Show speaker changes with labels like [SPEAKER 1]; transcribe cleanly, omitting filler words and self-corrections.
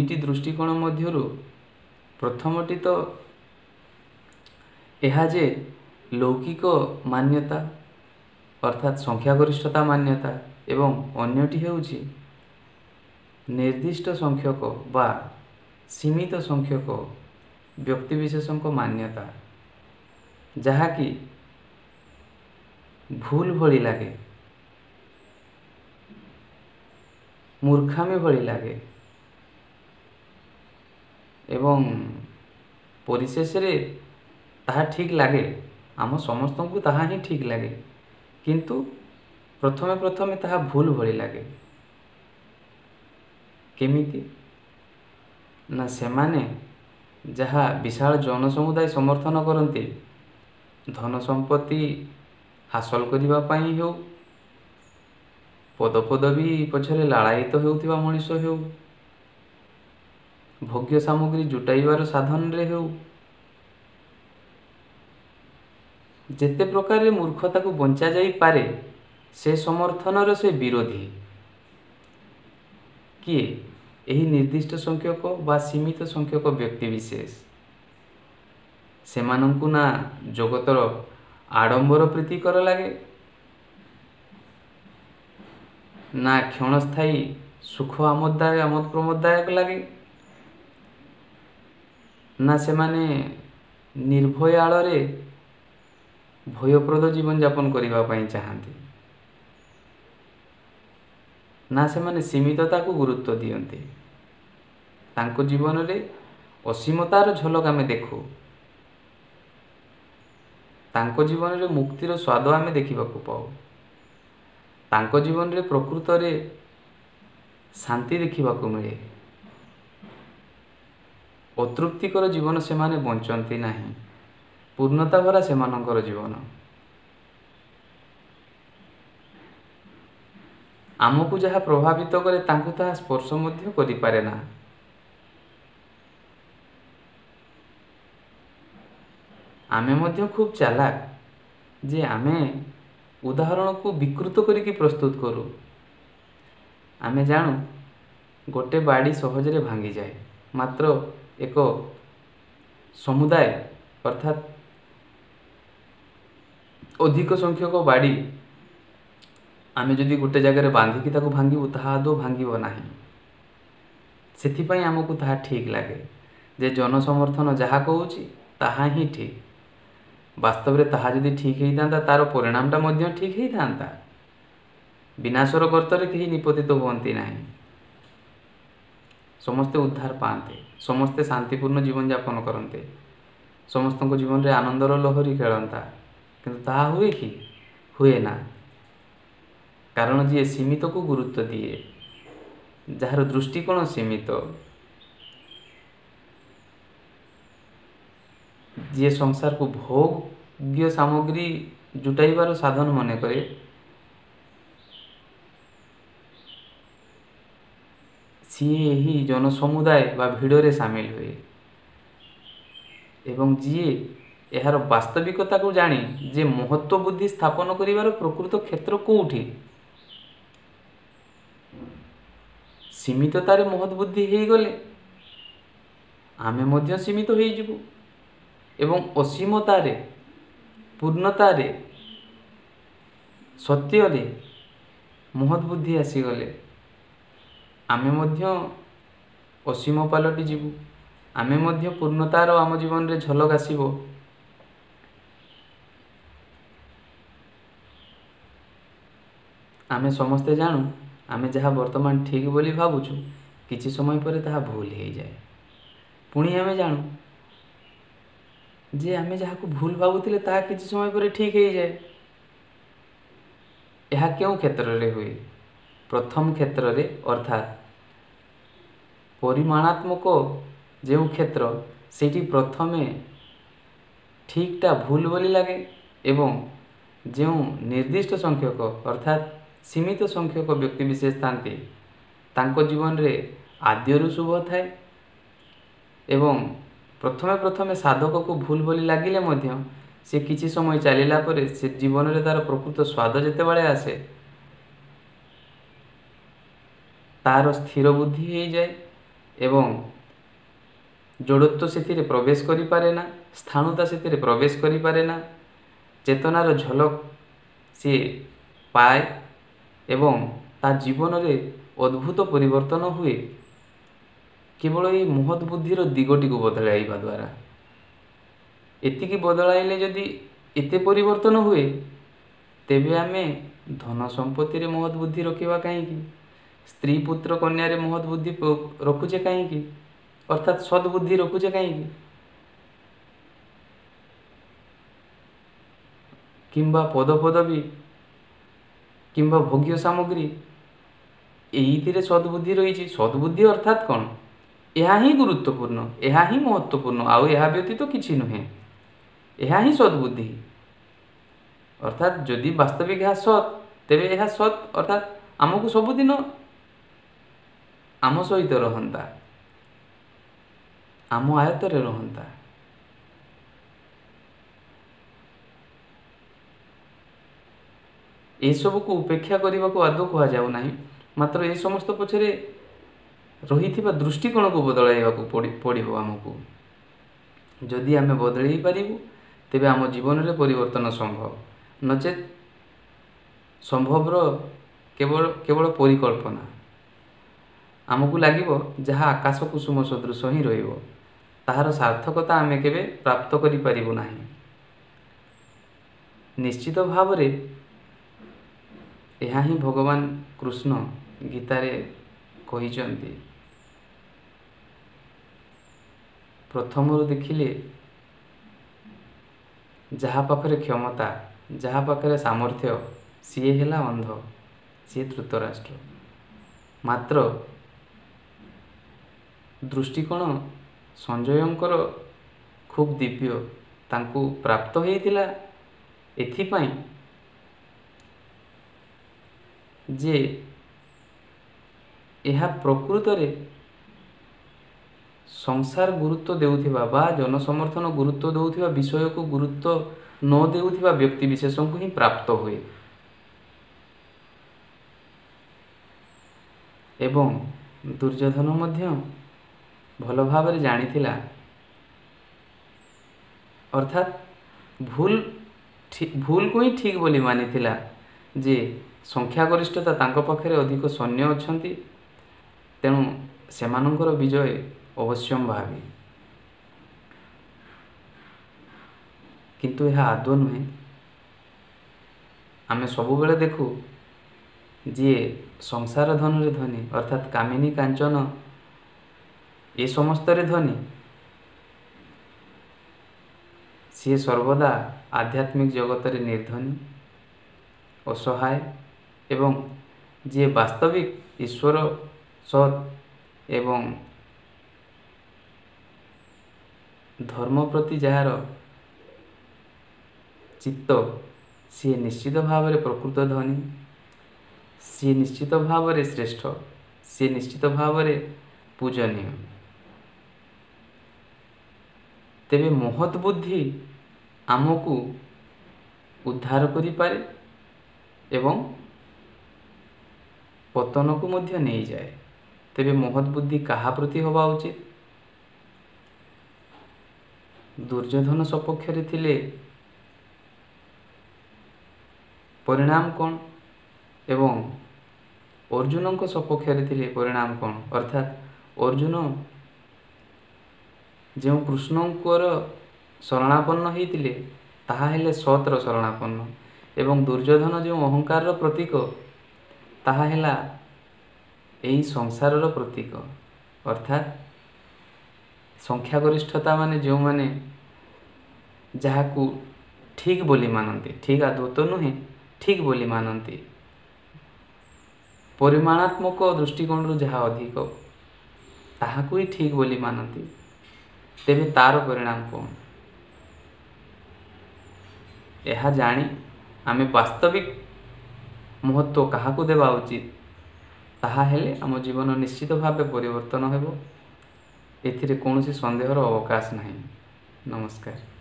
[SPEAKER 1] दुईटी दृष्टिकोण मध्यरु प्रथमटी तो यह जे लौकिक मान्यता अर्थात संख्यागरिष्ठता मान्यता एवं अन्यटी हेउछि निर्दिष्ट संख्यक बा सीमित संख्यक व्यक्तिविशेषों को मान्यता जहाँकि भूल भली लगे मूर्खामी भली लगे एवं परिशेष रे ताहा ठीक लगे आम समस्त को ताहा ही ठीक लगे किंतु प्रथमे प्रथमे ताहा भूल भली लगे केमिति ना सेमाने जहाँ विशाल जनसमुदाय समर्थन करते धन संपत्ति हासिल करिबा पई हो पदपदवी पछरे लालायित हेउथिबा मनुष्य हेउ भोग्य सामग्री जुटाइबार साधन रे हेउ जेते प्रकार मूर्खता को बंचा जाई पारे से समर्थनर से विरोधी किए एही निर्दिष्ट संख्यक बा सीमित संख्यक व्यक्ति विशेष सेमानंकु ना जगतर आडंबर प्रीति कर लगे ना क्षणस्थायी सुख आमोददायक आमोद प्रमोददायक लगे ना सेमाने निर्भय आड़े भयप्रद जीवन यापन करने चाहती ना सेमाने सीमितता को गुरुत्व दियंते तांको जीवन रे असीमतार झलक आमे देखू तांको जीवन रे मुक्तिर स्वाद आमे देखिबा को पाऊ तांको जीवन रे प्रकृत रे शांति देखिबा को मिले अतृप्तिकर जीवन से माने बंचंती नहीं पूर्णता भरा सेमानंकर जीवन आमको जहाँ प्रभावित करे तांको ताहा स्पर्श मध्य करि पारे ना आमे मध्य खूब चालाक जे आमे उदाहरण को विकृत करिकी प्रस्तुत करू आमे जानू गोटे बाड़ी सहजरे भांगी जाए मात्र एक समुदाय अर्थात अधिक संख्यक बाड़ी आमे जदि गोटे जगह बांधिकी ताको भांगीबू ताहा आदौ भांगीब नाही सेथिपई आमको ताहा ठीक लगे जे जनसमर्थन जहाँ कहूची ताहा ही ठीक वास्तव में ताहा जदि ठीक होता तार परिणामटा मध्य ठीक होता विनाशर गर्तरे कहीं निपतित हुअंती नहीं समस्ते उद्धार पाते समस्ते शांतिपूर्ण जीवन यापन करते समस्त जीवन रे आनंदर लहरी खेलता किंतु ताहा हुए कि हुए ना कारण जी सीमित को गुरुत्व दिए जार दृष्टिकोण सीमित जी संसार को भोग्य सामग्री जुटाइबार साधन मन करे सी ही जनसमुदाय बा भिड़े सामिल हुए एवं जी यार वास्तविकता को जानी जे महत्व बुद्धि स्थापन करिवार प्रकृत क्षेत्र कोठी सीमिततारे महत् बुद्धि हो गले आमे मध्य सीमित हो जिवु एवं असीमतारे पूर्णतारे सत्यरे महत् बुद्धि आसीगले आमे मध्य असीम पलटि जीवु आमे मध्य पूर्णतार आम जीवन रे झलक आसीबो आमे समस्ते जानू आमे जहाँ वर्तमान ठीक बोली भावुचु किछि समय पर ताहा भूल हो जाए पुणी आमे जानू जे आमे जहाँ को भूल भावुतिले ताहा किछि समय पर ठीक हो जाए यह क्यों क्षेत्र रे हुए प्रथम क्षेत्र रे अर्थात परिमाणात्मक जो क्षेत्र सेठी प्रथमे ठीकटा भूल बोली लगे एवं जो निर्दिष्ट संख्यक अर्थात सीमित संख्यक व्यक्ति विशेष थांती तांको जीवन रे आद्यरु शुभ थाए एवं प्रथमे प्रथमे साधक को भूल बोली लगिले मध्य से किछि समय चलिला परे से जीवन रे तार प्रकृत स्वाद जेते बाळे आसे तार स्थिर बुद्धि हो जाए ଏବଂ ଯୋଡ଼ତ୍ୱ ସେଥିରେ ପ୍ରବେଶ କରିପାରେ ନା, ସ୍ଥାଣୁତା ସେଥିରେ ପ୍ରବେଶ କରିପାରେ ନା, ଚେତନାର ଝଲକ ସିଏ ପାଏ ଏବଂ ତା ଜୀବନରେ ଅଦ୍ଭୁତ ପରିବର୍ତ୍ତନ ହୁଏ କେବଳ ଏହି ମହତ୍ ବୁଦ୍ଧିର ଦିଗଟିକୁ ବଦଳାଇବା ଦ୍ୱାରା। ଏତିକି ବଦଳାଇଲେ ଯଦି ଏତେ ପରିବର୍ତ୍ତନ ହୁଏ, ତେବେ ଆମେ ଧନ ସମ୍ପତ୍ତିରେ ମହତ୍ ବୁଦ୍ଧି ରଖିବା କାହିଁକି? ସ୍ତ୍ରୀ ପୁତ୍ର କନ୍ୟାରେ ମହତ୍ ବୁଦ୍ଧି ରଖୁଛେ କାହିଁକି? ଅର୍ଥାତ୍ ସଦ୍ବୁଦ୍ଧି ରଖୁଛେ କାହିଁକି? କିମ୍ବା ପଦପଦବୀ କିମ୍ବା ଭୋଗ୍ୟ ସାମଗ୍ରୀ, ଏଇଥିରେ ସଦ୍ବୁଦ୍ଧି ରହିଛି। ସଦ୍ବୁଦ୍ଧି ଅର୍ଥାତ୍ କ'ଣ? ଏହା ହିଁ ଗୁରୁତ୍ୱପୂର୍ଣ୍ଣ, ଏହା ହିଁ ମହତ୍ତ୍ୱପୂର୍ଣ୍ଣ, ଆଉ ଏହା ବ୍ୟତୀତ କିଛି ନୁହେଁ। ଏହା ହିଁ ସଦ୍ବୁଦ୍ଧି। ଅର୍ଥାତ୍ ଯଦି ବାସ୍ତବିକ ଏହା ସତ୍, ତେବେ ଏହା ସତ୍ ଅର୍ଥାତ୍ ଆମକୁ ସବୁଦିନ ଆମ ସହିତ ରହନ୍ତା, ଆମ ଆୟତ୍ତରେ ରହନ୍ତା। ଏସବୁକୁ ଉପେକ୍ଷା କରିବାକୁ ଆଦୌ କୁହାଯାଉ ନାହିଁ, ମାତ୍ର ଏ ସମସ୍ତ ପଛରେ ରହିଥିବା ଦୃଷ୍ଟିକୋଣକୁ ବଦଳାଇବାକୁ ପଡ଼ିବ ଆମକୁ। ଯଦି ଆମେ ବଦଳାଇ ପାରିବୁ, ତେବେ ଆମ ଜୀବନରେ ପରିବର୍ତ୍ତନ ସମ୍ଭବ, ନଚେତ୍ ସମ୍ଭବର କେବଳ ପରିକଳ୍ପନା। ଆମକୁ ଲାଗିବ ଯାହା ଆକାଶ କୁସୁମ ସଦୃଶ ହିଁ ରହିବ, ତାହାର ସାର୍ଥକତା ଆମେ କେବେ ପ୍ରାପ୍ତ କରିପାରିବୁ ନାହିଁ। ନିଶ୍ଚିତ ଭାବରେ ଏହା ହିଁ ଭଗବାନ କୃଷ୍ଣ ଗୀତାରେ କହିଛନ୍ତି। ପ୍ରଥମରୁ ଦେଖିଲେ ଯାହା ପାଖରେ କ୍ଷମତା, ଯାହା ପାଖରେ ସାମର୍ଥ୍ୟ, ସିଏ ହେଲା ଅନ୍ଧ, ସିଏ ଧୃତରାଷ୍ଟ୍ର। ମାତ୍ର ଦୃଷ୍ଟିକୋଣ ସଞ୍ଜୟଙ୍କର ଖୁବ୍ ଦିବ୍ୟ। ତାଙ୍କୁ ପ୍ରାପ୍ତ ହୋଇଥିଲା ଏଥିପାଇଁ ଯେ ଏହା ପ୍ରକୃତରେ ସଂସାର ଗୁରୁତ୍ୱ ଦେଉଥିବା ବା ଜନସମର୍ଥନ ଗୁରୁତ୍ୱ ଦେଉଥିବା ବିଷୟକୁ ଗୁରୁତ୍ୱ ନ ଦେଉଥିବା ବ୍ୟକ୍ତିବିଶେଷଙ୍କୁ ହିଁ ପ୍ରାପ୍ତ ହୁଏ। ଏବଂ ଦୁର୍ଯ୍ୟୋଧନ ମଧ୍ୟ ଭଲ ଭାବରେ ଜାଣିଥିଲା, ଅର୍ଥାତ୍ ଭୁଲକୁ ହିଁ ଠିକ୍ ବୋଲି ମାନିଥିଲା ଯେ ସଂଖ୍ୟାଗରିଷ୍ଠତା ତାଙ୍କ ପାଖରେ ଅଧିକ ସୈନ୍ୟ ଅଛନ୍ତି, ତେଣୁ ସେମାନଙ୍କର ବିଜୟ ଅବଶ୍ୟମ୍ଭାବୀ। କିନ୍ତୁ ଏହା ଆଦୌ ନୁହେଁ। ଆମେ ସବୁବେଳେ ଦେଖୁ ଯିଏ ସଂସାର ଧନରେ ଧନୀ, ଅର୍ଥାତ୍ କାମିନୀ କାଞ୍ଚନ ଏ ସମସ୍ତରେ ଧନୀ, ସିଏ ସର୍ବଦା ଆଧ୍ୟାତ୍ମିକ ଜଗତରେ ନିର୍ଧନୀ, ଅସହାୟ। ଏବଂ ଯିଏ ବାସ୍ତବିକ ଈଶ୍ୱର ସତ୍ ଏବଂ ଧର୍ମ ପ୍ରତି ଯାହାର ଚିତ୍ତ, ସିଏ ନିଶ୍ଚିତ ଭାବରେ ପ୍ରକୃତ ଧନୀ, ସିଏ ନିଶ୍ଚିତ ଭାବରେ ଶ୍ରେଷ୍ଠ, ସିଏ ନିଶ୍ଚିତ ଭାବରେ ପୂଜନୀୟ। ତେବେ ମହତ୍ ବୁଦ୍ଧି ଆମକୁ ଉଦ୍ଧାର କରିପାରେ ଏବଂ ପତନକୁ ମଧ୍ୟ ନେଇଯାଏ। ତେବେ ମହତ୍ ବୁଦ୍ଧି କାହା ପ୍ରତି ହେବା ଉଚିତ? ଦୁର୍ଯ୍ୟୋଧନ ସପକ୍ଷରେ ଥିଲେ ପରିଣାମ କ'ଣ ଏବଂ ଅର୍ଜୁନଙ୍କ ସପକ୍ଷରେ ଥିଲେ ପରିଣାମ କ'ଣ? ଅର୍ଥାତ୍ ଅର୍ଜୁନ ଯେଉଁ କୃଷ୍ଣଙ୍କର ଶରଣାପନ୍ନ ହୋଇଥିଲେ ତାହା ହେଲେ ସତ୍ର ଶରଣାପନ୍ନ, ଏବଂ ଦୁର୍ଯ୍ୟୋଧନ ଯେଉଁ ଅହଙ୍କାରର ପ୍ରତୀକ, ତାହା ହେଲା ଏହି ସଂସାରର ପ୍ରତୀକ। ଅର୍ଥାତ୍ ସଂଖ୍ୟାଗରିଷ୍ଠତା ମାନେ ଯେଉଁମାନେ ଯାହାକୁ ଠିକ୍ ବୋଲି ମାନନ୍ତି, ଠିକ୍ ଆଦୌ ତ ନୁହେଁ, ଠିକ୍ ବୋଲି ମାନନ୍ତି, ପରିମାଣାତ୍ମକ ଦୃଷ୍ଟିକୋଣରୁ ଯାହା ଅଧିକ ତାହାକୁ ହିଁ ଠିକ୍ ବୋଲି ମାନନ୍ତି, ତେବେ ତା'ର ପରିଣାମ କ'ଣ? ଏହା ଜାଣି ଆମେ ବାସ୍ତବିକ ମହତ୍ତ୍ୱ କାହାକୁ ଦେବା ଉଚିତ, ତାହା ହେଲେ ଆମ ଜୀବନ ନିଶ୍ଚିତ ଭାବେ ପରିବର୍ତ୍ତନ ହେବ। ଏଥିରେ କୌଣସି ସନ୍ଦେହର ଅବକାଶ ନାହିଁ। ନମସ୍କାର।